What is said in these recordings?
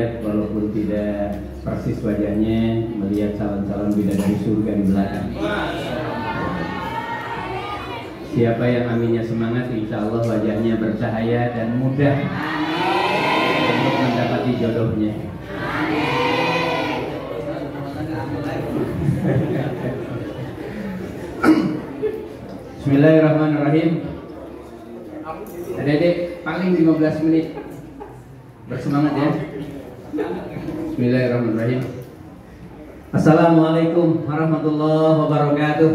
Walaupun tidak persis wajahnya, melihat calon-calon bidadari surga di belakang. Siapa yang aminnya semangat, insya Allah wajahnya bercahaya dan mudah untuk mendapati jodohnya. Bismillahirrahmanirrahim. Adik-adik paling 15 menit. Bersemangat ya. Bismillahirrahmanirrahim. Assalamualaikum warahmatullahi wabarakatuh.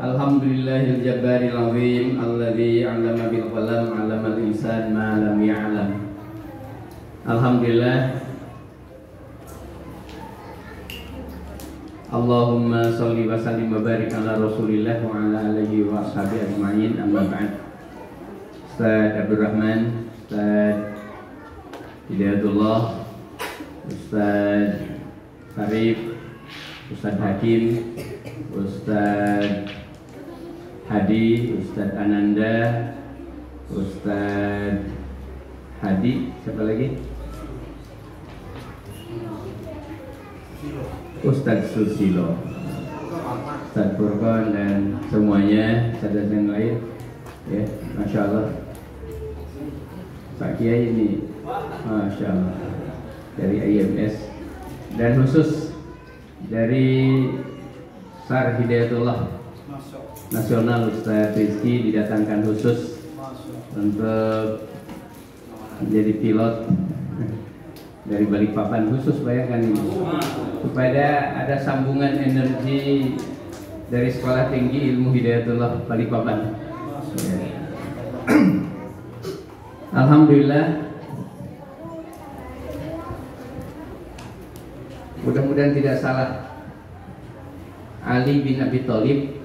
Alhamdulillahil jabbaril azim alladzi 'allama bil qalam 'allamal insan ma lam ya'lam. Alhamdulillah. Allahumma sholli wa sallim wa barik ala Rasulillah wa ala alihi wa ashabihi ajma'in. Amma ba'd. Ustaz Abdurrahman, Ustaz Hidayatullah, Ustaz Sarif, Ustaz Hakim, Ustaz Hadi, Ustaz Ananda, Ustaz Hadi, siapa lagi? Ustaz Susilo, Ustaz Furqan dan semuanya, saudara yang lain, ya, masya Allah. Pak Kiai ini, masya Allah, dari IMS dan khusus dari SAR Hidayatullah Nasional, Ustaz Rizky didatangkan khusus untuk menjadi pilot dari Balikpapan, khusus bayangkan ini supaya ada sambungan energi dari Sekolah Tinggi Ilmu Hidayatullah Balikpapan. Ya. Alhamdulillah, mudah-mudahan tidak salah. Ali bin Abi Thalib,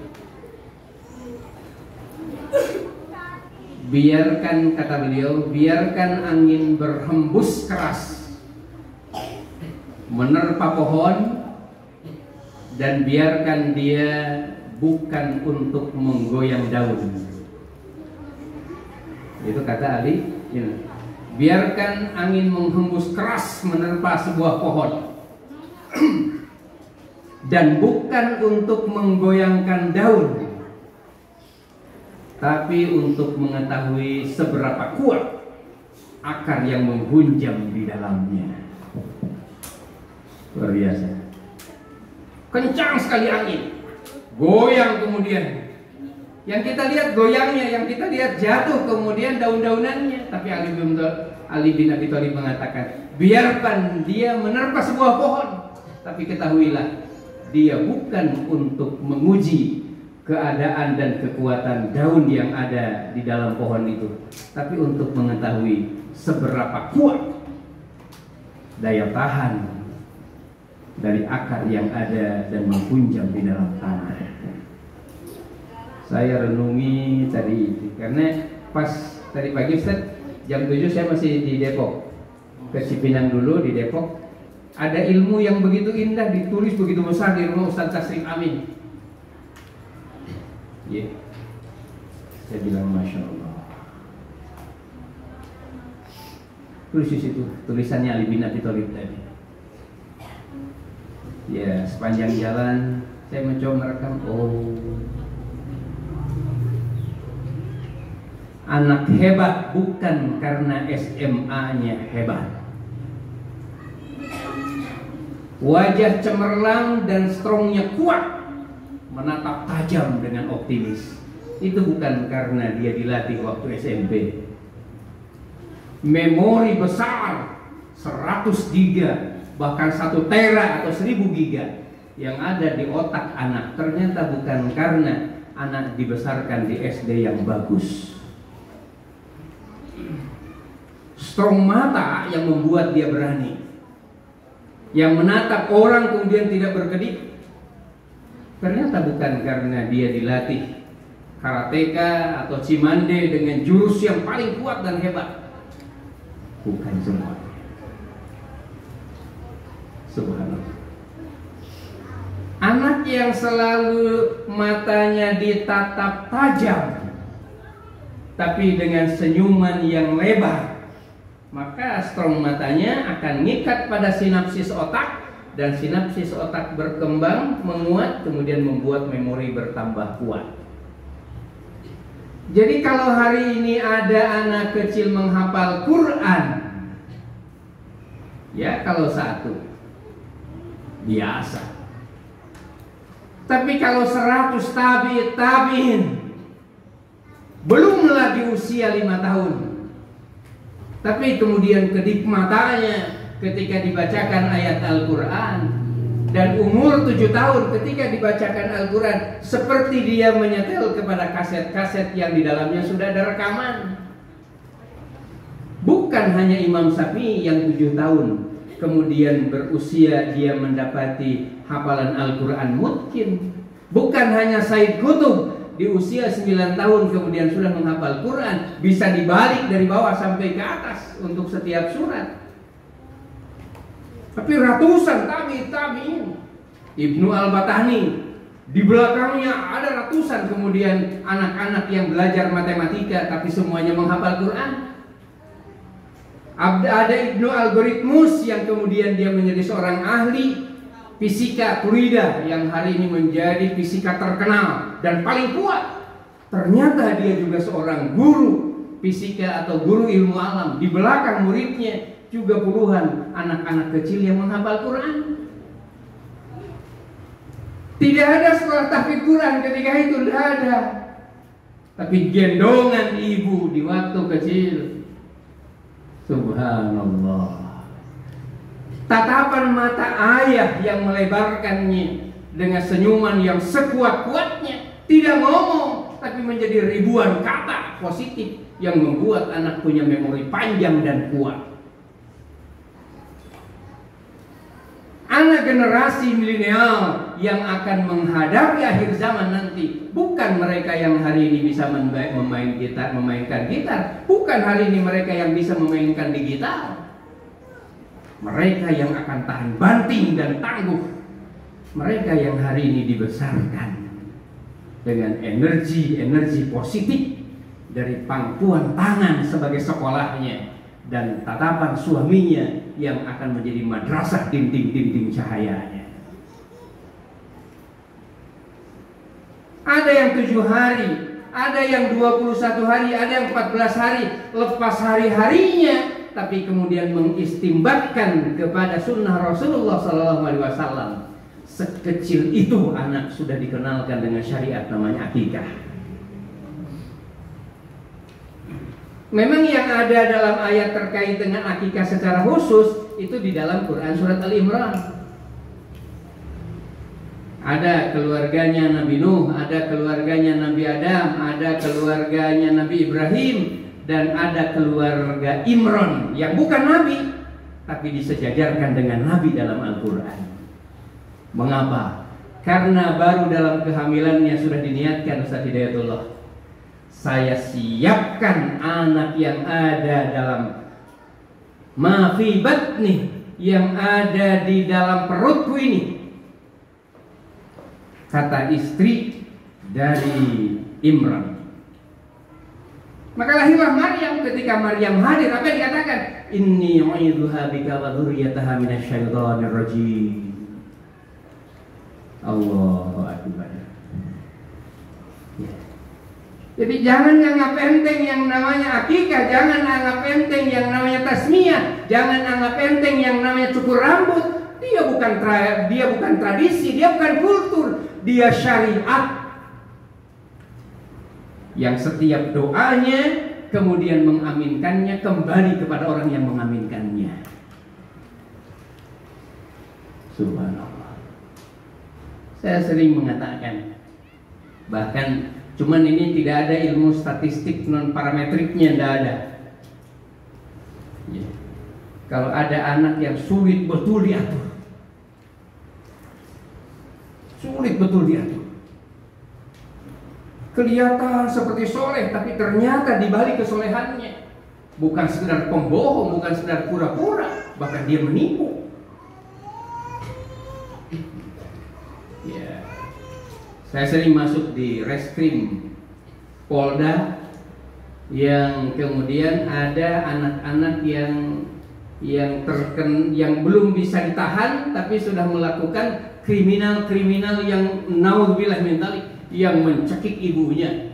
biarkan, kata beliau, biarkan angin berhembus keras menerpa pohon dan biarkan dia bukan untuk menggoyang daun. Itu kata Ali. Biarkan angin menghembus keras menerpa sebuah pohon dan bukan untuk menggoyangkan daun, tapi untuk mengetahui seberapa kuat akar yang menghunjam di dalamnya. Luar biasa. Kencang sekali angin, goyang, kemudian yang kita lihat goyangnya, yang kita lihat jatuh kemudian daun-daunannya. Tapi Ali bin Abi Thalib mengatakan, biarkan dia menerpa sebuah pohon, tapi ketahuilah dia bukan untuk menguji keadaan dan kekuatan daun yang ada di dalam pohon itu, tapi untuk mengetahui seberapa kuat daya tahan dari akar yang ada dan menghunjam di dalam tanah. Saya renungi tadi itu, karena pas tadi pagi Ustaz, jam 7 saya masih di Depok, ke Cipinang dulu di Depok. Ada ilmu yang begitu indah ditulis begitu besar di rumah Ustaz Tasrif Amin. Ya, saya bilang masya Allah. Tulis di situ, tulisannya Ali bin Abi Thalib tadi. Ya, sepanjang jalan saya mencoba merekam. Oh, anak hebat bukan karena SMA-nya hebat. Wajah cemerlang dan strongnya kuat, menatap tajam dengan optimis. Itu bukan karena dia dilatih waktu SMP. Memori besar 100 giga, bahkan 1 tera atau 1000 giga yang ada di otak anak, ternyata bukan karena anak dibesarkan di SD yang bagus. Strong mata yang membuat dia berani, yang menatap orang kemudian tidak berkedip, ternyata bukan karena dia dilatih karateka atau cimande dengan jurus yang paling kuat dan hebat. Bukan semua. Subhanallah. Anak yang selalu matanya ditatap tajam, tapi dengan senyuman yang lebar, maka stromatanya akan ngikat pada sinapsis otak, dan sinapsis otak berkembang, menguat, kemudian membuat memori bertambah kuat. Jadi kalau hari ini ada anak kecil menghafal Quran, ya kalau satu biasa. Tapi kalau 100 tabi'in, belum lagi usia 5 tahun, tapi kemudian kenikmatannya ketika dibacakan ayat Al-Quran, dan umur 7 tahun ketika dibacakan Al-Quran, seperti dia menyetel kepada kaset-kaset yang di dalamnya sudah ada rekaman. Bukan hanya Imam Syafi'i yang 7 tahun kemudian berusia dia mendapati hafalan Al-Quran mungkin. Bukan hanya Said Qutb di usia 9 tahun kemudian sudah menghafal Quran, bisa dibalik dari bawah sampai ke atas untuk setiap surat. Tapi ratusan tabi'in, Ibnu Al-Batani, di belakangnya ada ratusan kemudian anak-anak yang belajar matematika tapi semuanya menghafal Quran. Ada Ibnu Algoritmus yang kemudian dia menjadi seorang ahli fisika fluida yang hari ini menjadi fisika terkenal dan paling kuat. Ternyata dia juga seorang guru fisika atau guru ilmu alam. Di belakang muridnya juga puluhan anak-anak kecil yang menghafal Quran. Tidak ada sekolah tahfidz Quran ketika itu, tidak ada. Tapi gendongan ibu di waktu kecil. Subhanallah. Tatapan mata ayah yang melebarkannya dengan senyuman yang sekuat-kuatnya, tidak ngomong tapi menjadi ribuan kata positif yang membuat anak punya memori panjang dan kuat. Anak generasi milenial yang akan menghadapi akhir zaman nanti bukan mereka yang hari ini bisa memainkan gitar, bukan hari ini mereka yang bisa memainkan digital. Mereka yang akan tahan banting dan tangguh. Mereka yang hari ini dibesarkan dengan energi positif dari pangkuan tangan sebagai sekolahnya dan tatapan suaminya yang akan menjadi madrasah dinding-dinding cahayanya. Ada yang 7 hari, ada yang 21 hari, ada yang 14 hari, lepas hari-harinya, tapi kemudian mengistimbatkan kepada sunnah Rasulullah SAW. Sekecil itu anak sudah dikenalkan dengan syariat namanya akikah. Memang yang ada dalam ayat terkait dengan akikah secara khusus itu di dalam Quran surat Al-Imran. Ada keluarganya Nabi Nuh, ada keluarganya Nabi Adam, ada keluarganya Nabi Ibrahim, dan ada keluarga Imran yang bukan Nabi tapi disejajarkan dengan Nabi dalam Al-Quran. Mengapa? Karena baru dalam kehamilannya sudah diniatkan, Ustaz Hidayatullah, saya siapkan anak yang ada dalam mafi batni, yang ada di dalam perutku ini. Kata istri dari Imran. Maka lahirlah Maryam. Ketika Maryam hadir, apa yang dikatakan? Inni u'idzuha bika wa dzurriyyataha minasyaitonir rajim. Allahu akbar. Ya. Jadi jangan anggap enteng yang namanya akikah, jangan anggap enteng yang namanya tasmiyah, jangan anggap enteng yang namanya cukur rambut. Dia bukan tradisi, dia bukan kultur, dia syariat. Yang setiap doanya kemudian mengaminkannya kembali kepada orang yang mengaminkannya. Subhanallah. Saya sering mengatakan, bahkan cuman ini tidak ada ilmu statistik non parametriknya, tidak ada. Ya. Kalau ada anak yang sulit betul diatur, kelihatan seperti soleh, tapi ternyata di balik kesolehannya bukan sekedar pembohong, bukan sekedar pura-pura, bahkan dia menipu. Ya. Saya sering masuk di reskrim Polda yang kemudian ada anak-anak yang belum bisa ditahan tapi sudah melakukan kriminal yang naudzubillah min dzalik, yang mencekik ibunya,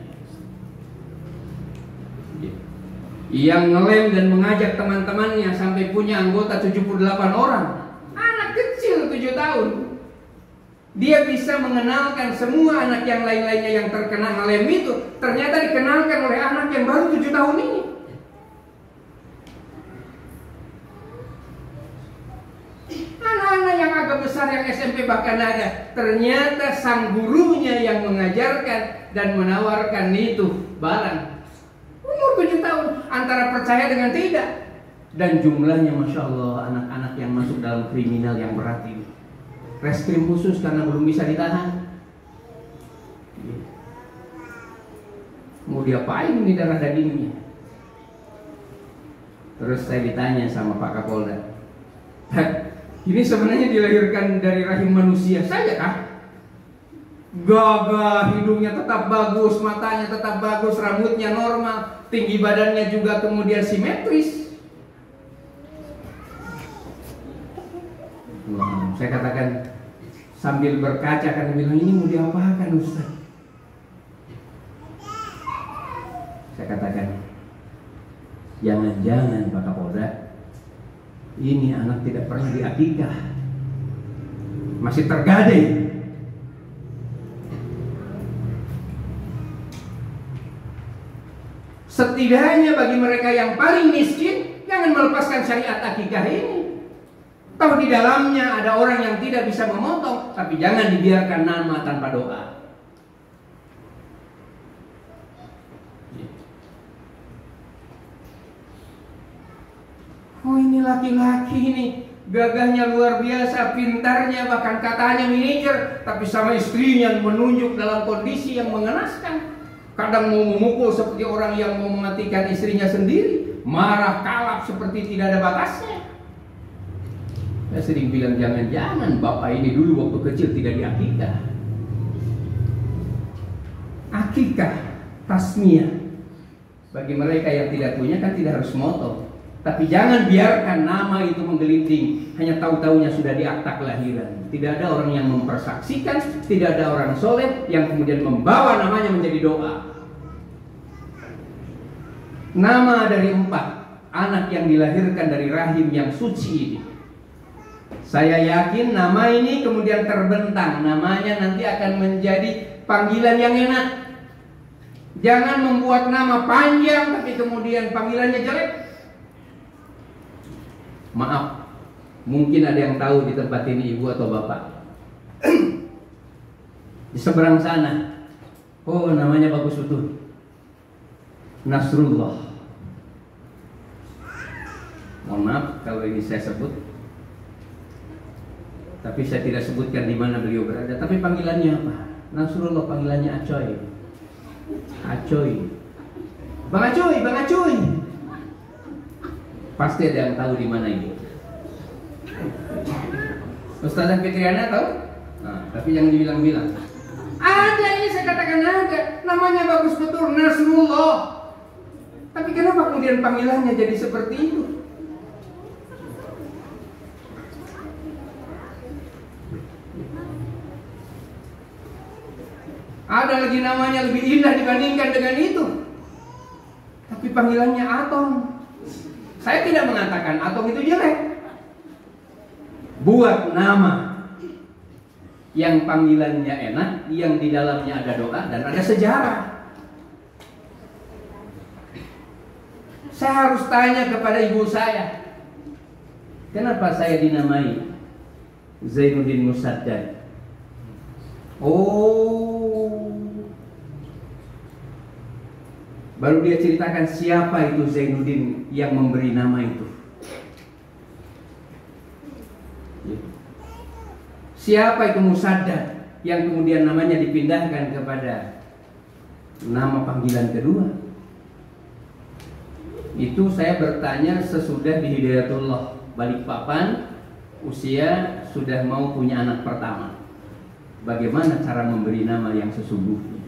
yang ngelem dan mengajak teman-temannya sampai punya anggota 78 orang. Anak kecil 7 tahun. Dia bisa mengenalkan semua anak yang lain-lainnya yang terkena ngelem itu, ternyata dikenalkan oleh anak yang baru 7 tahun ini. Anak-anak yang agak besar, yang SMP bahkan ada, ternyata sang gurunya yang mengajarkan dan menawarkan itu barang. Umur 7 tahun, antara percaya dengan tidak. Dan jumlahnya Masya Allah, anak-anak yang masuk dalam kriminal yang berat ini. Reskrim khusus karena belum bisa ditahan. Mau diapain ini darah dagingnya? Terus saya ditanya sama Pak Kapolda, ini sebenarnya dilahirkan dari rahim manusia saja kah? Gagah, hidungnya tetap bagus, matanya tetap bagus, rambutnya normal, tinggi badannya juga kemudian simetris. Wow, saya katakan sambil berkaca kan bilang, ini mau diapakan Ustaz? Saya katakan, jangan-jangan Pak Kapolda, ini anak tidak pernah diakikah, masih tergadai. Setidaknya bagi mereka yang paling miskin, jangan melepaskan syariat akikah ini. Tahu di dalamnya ada orang yang tidak bisa memotong, tapi jangan dibiarkan nama tanpa doa. Oh, ini laki-laki ini gagahnya luar biasa, pintarnya, bahkan katanya manajer, tapi sama istrinya menunjuk dalam kondisi yang mengenaskan. Kadang mau memukul seperti orang yang mau mematikan istrinya sendiri, marah kalap seperti tidak ada batasnya. Saya sering bilang, jangan-jangan bapak ini dulu waktu kecil tidak diakikah. Akikah, tasmiyah, bagi mereka yang tidak punya kan tidak harus motong. Tapi jangan biarkan nama itu menggelinding, hanya tahu-taunya sudah di akta kelahiran. Tidak ada orang yang mempersaksikan, tidak ada orang soleh yang kemudian membawa namanya menjadi doa. Nama dari 4 anak yang dilahirkan dari rahim yang suci ini, saya yakin nama ini kemudian terbentang, namanya nanti akan menjadi panggilan yang enak. Jangan membuat nama panjang tapi kemudian panggilannya jelek. Maaf, mungkin ada yang tahu di tempat ini ibu atau bapak. Di seberang sana, oh namanya bagus betul, Nasrullah. Mohon maaf kalau ini saya sebut, tapi saya tidak sebutkan di mana beliau berada. Tapi panggilannya apa? Nasrullah, panggilannya Acoy. Acoy, Bang Acoy, Bang Acoy. Pasti ada yang tahu di mana ini. Ustazah Fitriana tahu? Nah, tapi jangan dibilang-bilang. Ada ini, saya katakan ada. Namanya bagus betul, Nasrullah. Tapi kenapa kemudian panggilannya jadi seperti itu? Ada lagi namanya lebih indah dibandingkan dengan itu, tapi panggilannya Atom. Saya tidak mengatakan Atom itu jelek. Buat nama yang panggilannya enak, yang di dalamnya ada doa dan ada sejarah. Saya harus tanya kepada ibu saya, kenapa saya dinamai Zainuddin Musaddad? Oh, baru dia ceritakan siapa itu Zainuddin yang memberi nama itu. Siapa itu Musaddad yang kemudian namanya dipindahkan kepada nama panggilan kedua. Itu saya bertanya sesudah di Hidayatullah Balikpapan, usia sudah mau punya anak pertama. Bagaimana cara memberi nama yang sesungguhnya?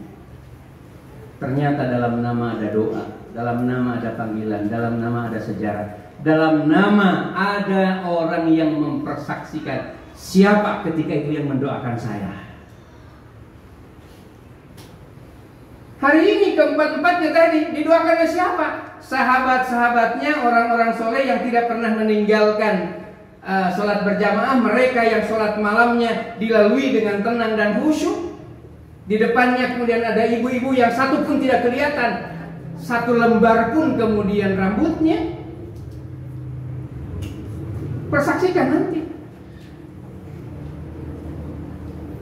Ternyata dalam nama ada doa, dalam nama ada panggilan, dalam nama ada sejarah, dalam nama ada orang yang mempersaksikan siapa ketika itu yang mendoakan saya. Hari ini keempat-empatnya tadi didoakan oleh siapa? Sahabat-sahabatnya, orang-orang soleh yang tidak pernah meninggalkan sholat berjamaah. Mereka yang sholat malamnya dilalui dengan tenang dan khusyuk. Di depannya kemudian ada ibu-ibu yang satu pun tidak kelihatan, satu lembar pun kemudian rambutnya. Persaksikan nanti.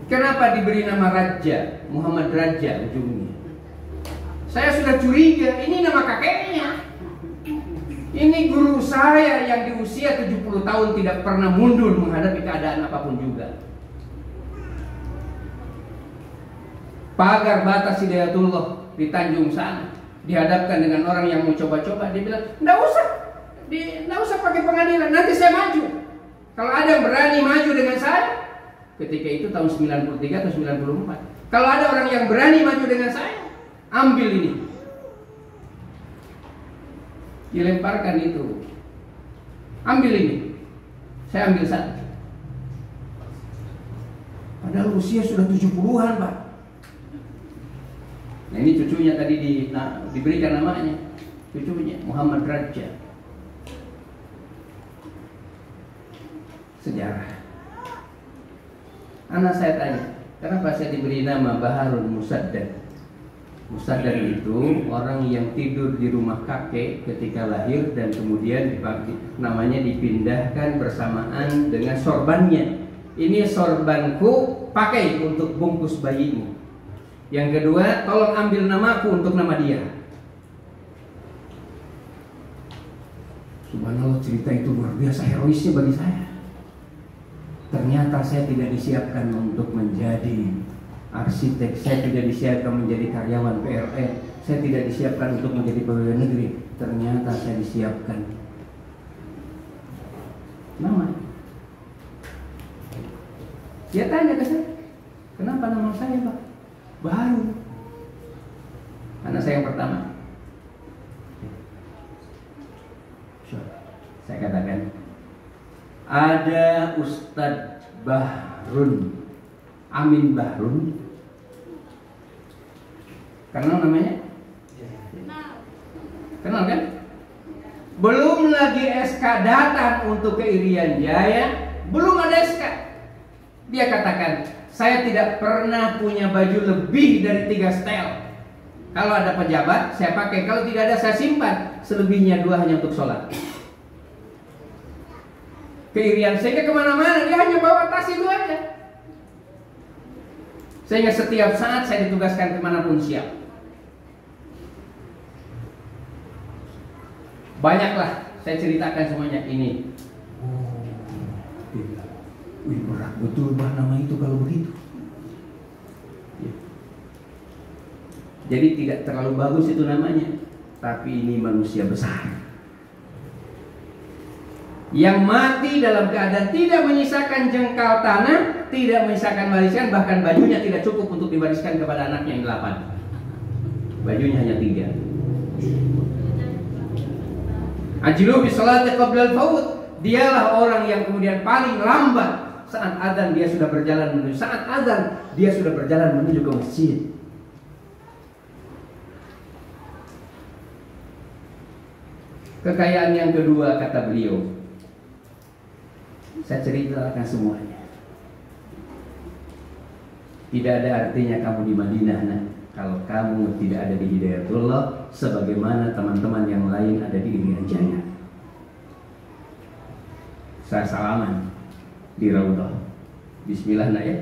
Kenapa diberi nama Raja? Muhammad Raja ujungnya. Saya sudah curiga, ini nama kakeknya. Ini guru saya yang di usia 70 tahun tidak pernah mundur menghadapi keadaan apapun juga. Pagar batas Hidayatullah di Tanjung sana dihadapkan dengan orang yang mau coba-coba. Dia bilang, enggak usah pakai pengadilan, nanti saya maju. Kalau ada yang berani maju dengan saya, ketika itu tahun 93 atau 94. Kalau ada orang yang berani maju dengan saya, ambil ini. Dilemparkan itu. Ambil ini. Saya ambil satu. Padahal usia sudah 70-an, Pak. Nah, ini cucunya tadi diberikan namanya. Cucunya Muhammad Raja. Sejarah. Anak saya tanya, kenapa saya diberi nama Baharun Musaddad? Musaddad itu orang yang tidur di rumah kakek ketika lahir dan kemudian namanya dipindahkan bersamaan dengan sorbannya. Ini sorbanku, pakai untuk bungkus bayimu. Yang kedua, tolong ambil namaku untuk nama dia. Subhanallah, cerita itu luar biasa heroisnya bagi saya. Ternyata saya tidak disiapkan untuk menjadi arsitek, saya tidak disiapkan menjadi karyawan PLN, saya tidak disiapkan untuk menjadi pegawai negeri. Ternyata saya disiapkan nama. Dia tanya ke saya, kenapa nama saya, Pak? Baru. Anak saya yang pertama. Saya katakan, ada Ustadz Bahrun Amin Bahrun. Kenal namanya? Kenal kan? Belum lagi SK datang untuk ke Irian Jaya, belum ada SK. Dia katakan, saya tidak pernah punya baju lebih dari 3 setel. Kalau ada pejabat, saya pakai. Kalau tidak ada, saya simpan. Selebihnya 2 hanya untuk sholat. Ke Irian, sehingga kemana-mana dia hanya bawa tas itu aja. Sehingga setiap saat saya ditugaskan kemanapun siap. Banyaklah saya ceritakan semuanya ini. Wih, berat betul bah nama itu kalau begitu. Jadi tidak terlalu bagus itu namanya, tapi ini manusia besar yang mati dalam keadaan tidak menyisakan jengkal tanah, tidak menyisakan warisan, bahkan bajunya tidak cukup untuk diwariskan kepada anaknya yang 8. Bajunya hanya 3. Ajlu bi salati qabla al-faut. Dialah orang yang kemudian paling lambat saat azan dia sudah berjalan menuju, saat azan dia sudah berjalan menuju ke masjid. Kekayaan yang kedua, kata beliau, saya ceritakan semuanya. Tidak ada artinya kamu di Madinah, nah, kalau kamu tidak ada di Hidayatullah, sebagaimana teman-teman yang lain ada di Irian Jaya. Saya salaman di Raudhah. Bismillah, nak ya.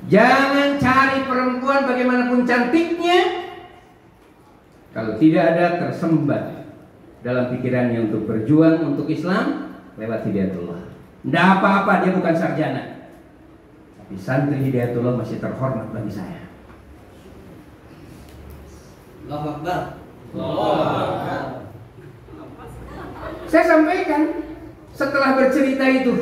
Jangan cari perempuan bagaimanapun cantiknya, kalau tidak ada tersembat dalam pikirannya untuk berjuang untuk Islam lewat Hidayatullah. Tidak apa-apa dia bukan sarjana, tapi santri Hidayatullah masih terhormat bagi saya. Allahu Akbar. Saya sampaikan setelah bercerita itu,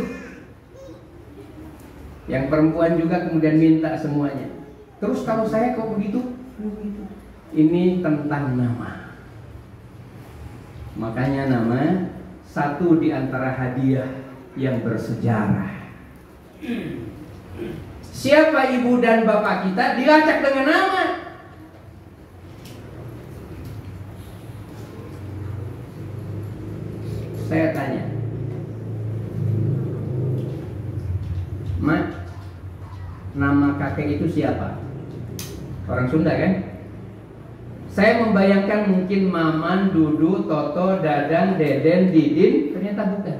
yang perempuan juga kemudian minta semuanya. Terus kalau saya kok begitu, Ini tentang nama. Makanya nama satu di antara hadiah yang bersejarah. Siapa ibu dan bapak kita dilacak dengan nama. Saya tanya, Mak, nama kakek itu siapa? Orang Sunda kan? Saya membayangkan mungkin Maman, Dudu, Toto, Dadang, Deden, Didin. Ternyata bukan.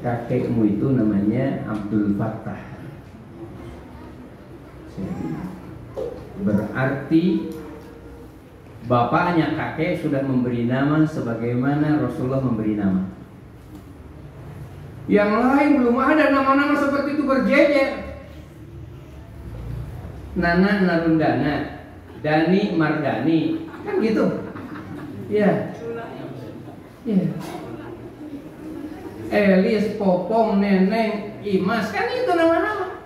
Kakekmu itu namanya Abdul Fattah. Berarti bapaknya kakek sudah memberi nama sebagaimana Rasulullah memberi nama. Yang lain belum ada nama-nama seperti itu berjejer. Nana Narundana, Dani Mardani, kan gitu. Ya. Ya. Elis, Popong, Neneng, Imas, kan itu nama-nama.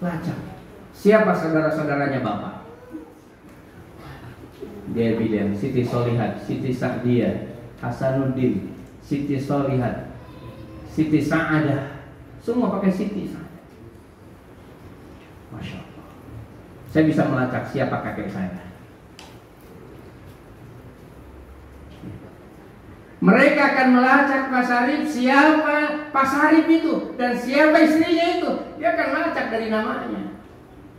Lacak. Siapa saudara-saudaranya bapak? Dia bilang Siti Solihat, Siti Sa'diyah, Hasanuddin, Siti Solihat, Siti Sa'adah. Semua pakai Siti Sa'adah. Masya Allah. Saya bisa melacak siapa kakek saya. Mereka akan melacak Pak Sarip, siapa Pak Sarip itu dan siapa istrinya itu. Dia akan melacak dari namanya.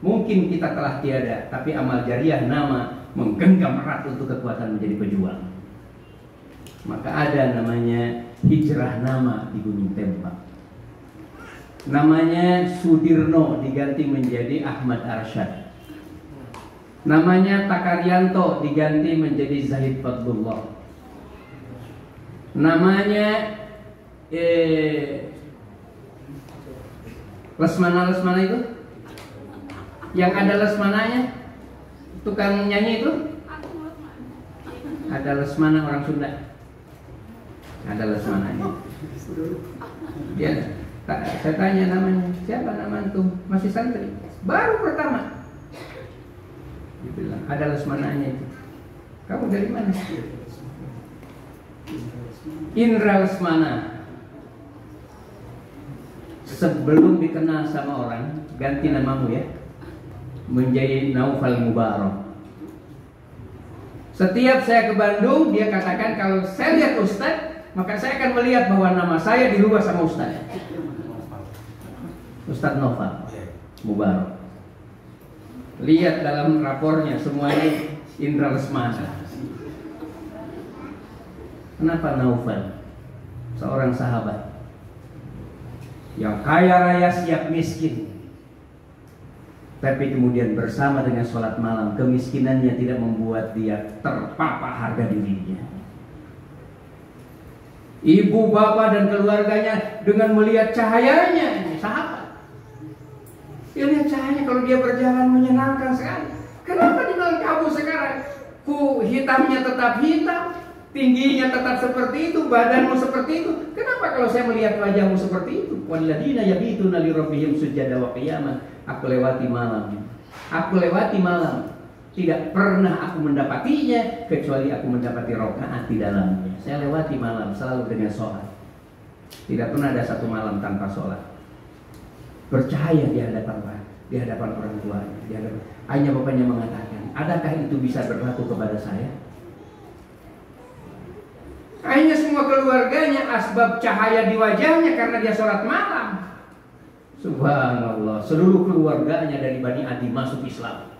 Mungkin kita telah tiada, tapi amal jariah nama menggenggam erat untuk kekuatan menjadi pejuang. Maka ada namanya hijrah nama di Gunung Tempak. Namanya Sudirno diganti menjadi Ahmad Arsyad. Namanya Takaryanto diganti menjadi Zahid Fadlullah. Namanya Lesmana itu, yang ada Lesmananya, tukang nyanyi itu, ada Lesmana orang Sunda, ada Lesmananya. Dia, saya tanya namanya, siapa nama antum? Masih santri, baru pertama. Dia bilang ada Lesmananya itu. Kamu dari mana? Indra Lesmana. Sebelum dikenal sama orang, ganti namamu ya, menjadi Naufal Mubarak. Setiap saya ke Bandung, dia katakan kalau saya lihat Ustadz, maka saya akan melihat bahwa nama saya dirubah sama Ustadz. Ustadz Naufal Mubarak. Lihat dalam rapornya semuanya Indra Lesmana. Kenapa Naufal? Seorang sahabat yang kaya raya siap miskin, tapi kemudian bersama dengan sholat malam, kemiskinannya tidak membuat dia terpapar harga dirinya. Ibu, bapak, dan keluarganya dengan melihat cahayanya, ini sahabat. Dia lihat cahayanya, kalau dia berjalan menyenangkan sekali. Kenapa di dalam kamu sekarang? Hitamnya tetap hitam, tingginya tetap seperti itu, badanmu seperti itu. Kenapa kalau saya melihat wajahmu seperti itu? Walladzina yabituna li rabbihim sujada wa qiyaman. Aku lewati malam. Aku lewati malam. Tidak pernah aku mendapatinya kecuali aku mendapati rakaat di dalamnya. Saya lewati malam selalu dengan sholat. Tidak pernah ada satu malam tanpa sholat. Bercahaya di hadapan orang tuanya. Hanya bapaknya mengatakan, adakah itu bisa berlaku kepada saya? Akhirnya semua keluarganya asbab cahaya di wajahnya karena dia sholat malam. Subhanallah, seluruh keluarganya dari Bani Adi masuk Islam.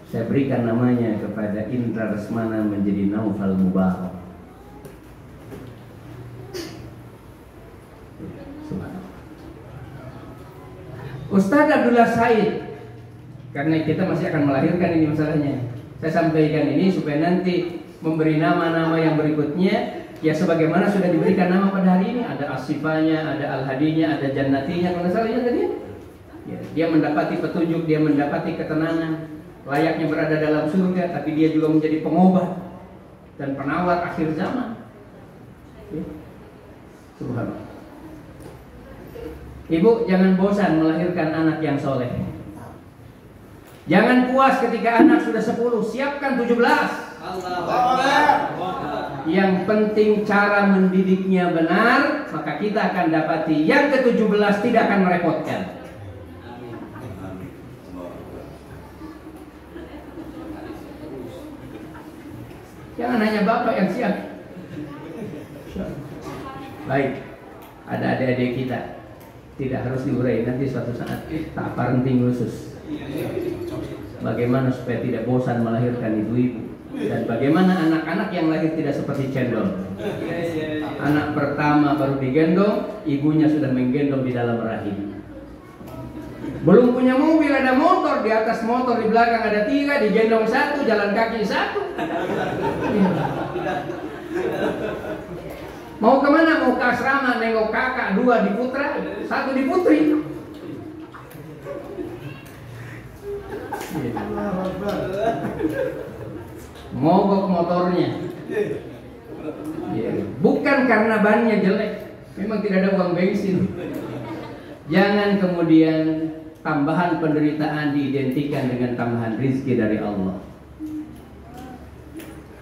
Saya berikan namanya kepada Indra Lesmana menjadi Naufal Mubarak. Ustadz Abdullah Said, karena kita masih akan melahirkan ini masalahnya, saya sampaikan ini supaya nanti memberi nama-nama yang berikutnya ya sebagaimana sudah diberikan nama pada hari ini. Ada Asifanya, ada Al-Hadinya, ada Jannatinya. Kalau salah ya tadi ya, dia mendapati petunjuk, dia mendapati ketenangan, layaknya berada dalam surga, tapi dia juga menjadi pengobat dan penawar akhir zaman ya. Subhanallah. Ibu jangan bosan melahirkan anak yang soleh. Jangan puas ketika anak sudah 10, siapkan 17. Yang penting cara mendidiknya benar, maka kita akan dapati yang ke-17 tidak akan merepotkan. Jangan hanya bapak yang siap. Baik, ada adik-adik kita, tidak harus diurai, nanti suatu saat tak parenting khusus. Bagaimana supaya tidak bosan melahirkan ibu-ibu, dan bagaimana anak-anak yang lahir tidak seperti cendol. Anak pertama baru digendong, ibunya sudah menggendong di dalam rahim. Belum punya mobil, ada motor, di atas motor, di belakang ada 3, digendong 1, jalan kaki 1. Mau kemana? Mau ke asrama, nengok kakak, 2 di Putra, 1 di Putri. Mogok motornya. Bukan karena bannya jelek, memang tidak ada uang bensin. Jangan kemudian tambahan penderitaan diidentikan dengan tambahan rizki dari Allah.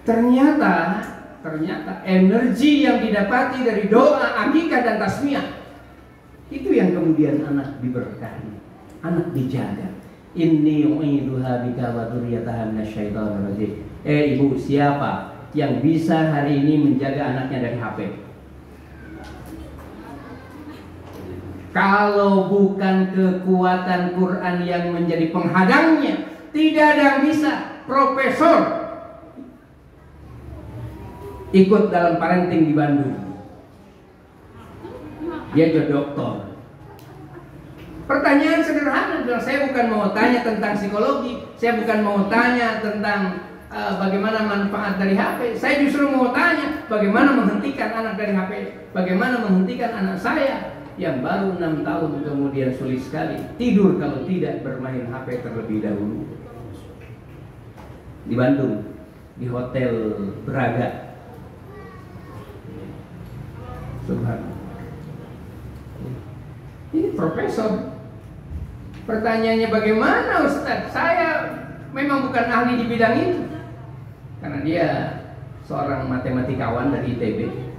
Ternyata energi yang didapati dari doa, akikah dan tasmiyah, itu yang kemudian anak diberkahi, anak dijaga. Inni u'iduha bika wa dzurriyyataha minasyaitonir rajim. Ibu, siapa yang bisa hari ini menjaga anaknya dari HP? Kalau bukan kekuatan Quran yang menjadi penghadangnya, tidak ada yang bisa. Profesor ikut dalam parenting di Bandung, dia jadi doktor. Pertanyaan sederhana, saya bukan mau tanya tentang psikologi, saya bukan mau tanya tentang bagaimana manfaat dari HP. Saya justru mau tanya bagaimana menghentikan anak dari HP, bagaimana menghentikan anak saya yang baru 6 tahun kemudian sulit sekali tidur kalau tidak bermain HP terlebih dahulu. Di Bandung, di Hotel Braga. Subhanallah. Ini profesor. Pertanyaannya, bagaimana Ustaz? Saya memang bukan ahli di bidang itu, karena dia seorang matematikawan dari ITB.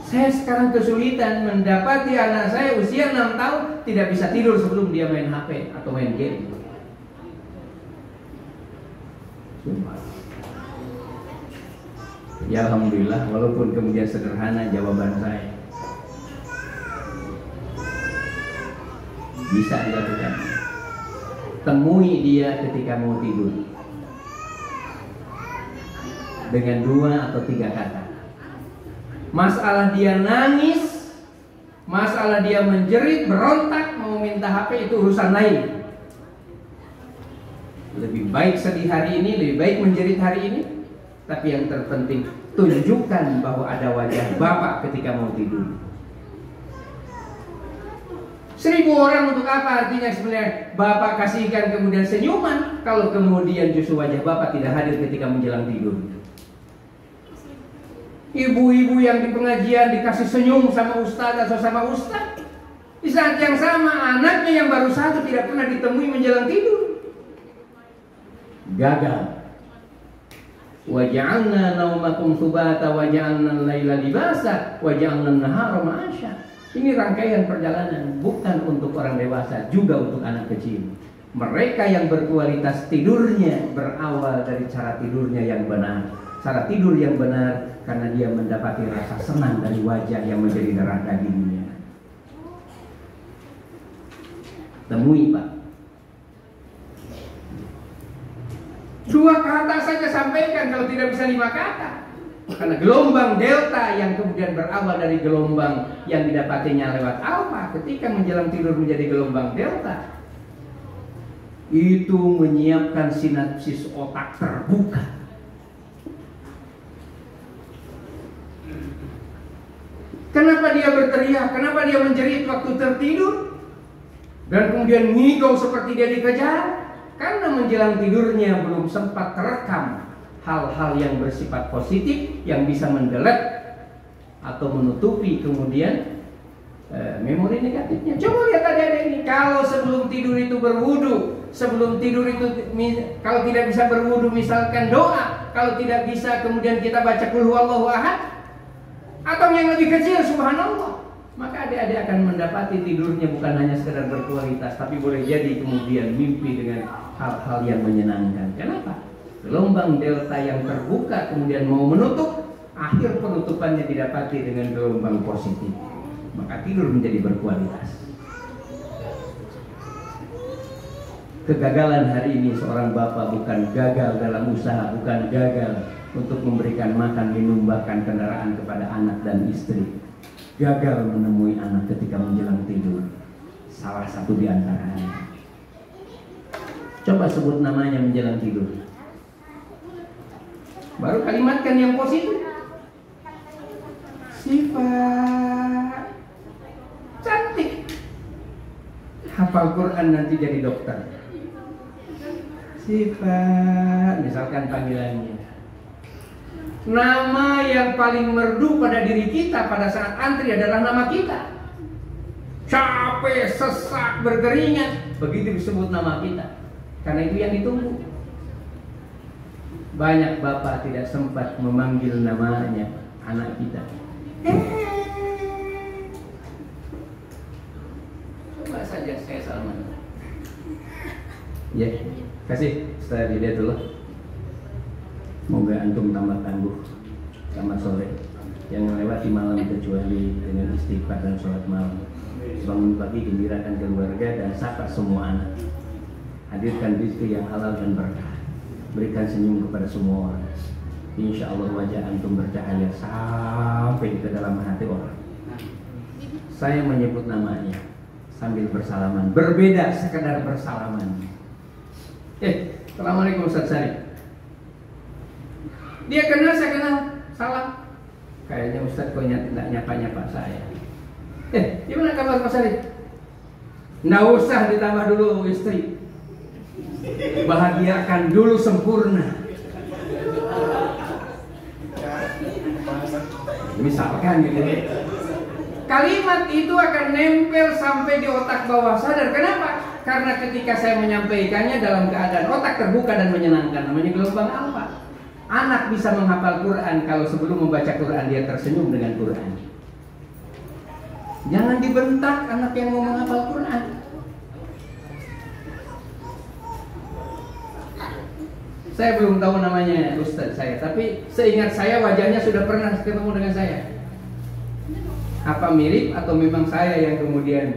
Saya sekarang kesulitan mendapati anak saya usia 6 tahun tidak bisa tidur sebelum dia main HP atau main game. Ya alhamdulillah, walaupun kemudian sederhana jawaban saya, bisa dilakukan. Temui dia ketika mau tidur dengan 2 atau 3 kata. Masalah dia nangis, masalah dia menjerit, berontak, mau minta HP, itu urusan lain. Lebih baik sedih hari ini, lebih baik menjerit hari ini, tapi yang terpenting tunjukkan bahwa ada wajah Bapak ketika mau tidur. 1000 orang untuk apa? Artinya sebenarnya Bapak kasihkan kemudian senyuman, kalau kemudian justru wajah Bapak tidak hadir ketika menjelang tidur. Ibu-ibu yang di pengajian dikasih senyum sama ustaz atau sama ustaz, di saat yang sama anaknya yang baru 1 tidak pernah ditemui menjelang tidur. Gagal. Wa ja'alna naumakum subata wa ja'alna al-laila libasa wa ja'alna an-nahara ma'asha. Ini rangkaian perjalanan, bukan untuk orang dewasa, juga untuk anak kecil. Mereka yang berkualitas tidurnya berawal dari cara tidurnya yang benar. Cara tidur yang benar karena dia mendapati rasa senang dari wajah yang menjadi darah dagingnya. Temui Pak. 2 kata saja sampaikan, kalau tidak bisa 5 kata. Karena gelombang delta yang kemudian berawal dari gelombang yang didapatinya lewat alfa, ketika menjelang tidur menjadi gelombang delta, itu menyiapkan sinapsis otak terbuka. Kenapa dia berteriak? Kenapa dia menjerit waktu tertidur? Dan kemudian ngigau seperti dia dikejar? Karena menjelang tidurnya belum sempat terekam hal-hal yang bersifat positif yang bisa mendelete atau menutupi kemudian memori negatifnya. Coba lihat adik-adik ini, kalau sebelum tidur itu berwudu, sebelum tidur itu kalau tidak bisa berwudu misalkan doa, kalau tidak bisa kemudian kita baca qul huwallahu ahad, atau yang lebih kecil subhanallah, maka adik-adik akan mendapati tidurnya bukan hanya sekedar berkualitas, tapi boleh jadi kemudian mimpi dengan hal-hal yang menyenangkan. Kenapa? Gelombang delta yang terbuka kemudian mau menutup, akhir penutupannya didapati dengan gelombang positif, maka tidur menjadi berkualitas. Kegagalan hari ini seorang bapak bukan gagal dalam usaha, bukan gagal untuk memberikan makan, minum, bahkan kendaraan kepada anak dan istri. Gagal menemui anak ketika menjelang tidur. Salah satu di antaranya. Coba sebut namanya menjelang tidur. Baru kalimatkan yang positif. Sifat cantik, hafal Quran nanti jadi dokter. Sifat, misalkan panggilannya. Nama yang paling merdu pada diri kita pada saat antri adalah nama kita. Capek, sesak, berkeringat, begitu disebut nama kita. Karena itu yang ditunggu. Banyak bapak tidak sempat memanggil namanya anak kita. Coba saja saya salaman. Ya, kasih. Setelah dilihat dulu. Moga antum tambah tangguh. Selamat sore. Yang melewati malam kecuali dengan istighfar dan sholat malam. Bangun pagi gembirakan keluarga dan sapa semua anak. Hadirkan rezeki yang halal dan berkah. Berikan senyum kepada semua orang. Insya Allah wajah antum bercahaya sampai ke dalam hati orang. Saya menyebut namanya sambil bersalaman. Berbeda sekedar bersalaman. Assalamualaikum Ustaz Sari. Dia kenal, saya kenal. Salam. Kayaknya Ustaz kok tidak nyapa-nyapa saya. Gimana kabar Pak Sari? Nggak usah ditambah dulu istri. Bahagiakan dulu sempurna. Misalkan gitu ya. Kalimat itu akan nempel sampai di otak bawah sadar. Kenapa? Karena ketika saya menyampaikannya dalam keadaan otak terbuka dan menyenangkan. Namanya gelombang alfa. Anak bisa menghafal Quran kalau sebelum membaca Quran dia tersenyum dengan Quran. Jangan dibentak anak yang mau menghafal Quran. Saya belum tahu namanya Ustadz saya, tapi seingat saya wajahnya sudah pernah ketemu dengan saya. Apa mirip atau memang saya yang kemudian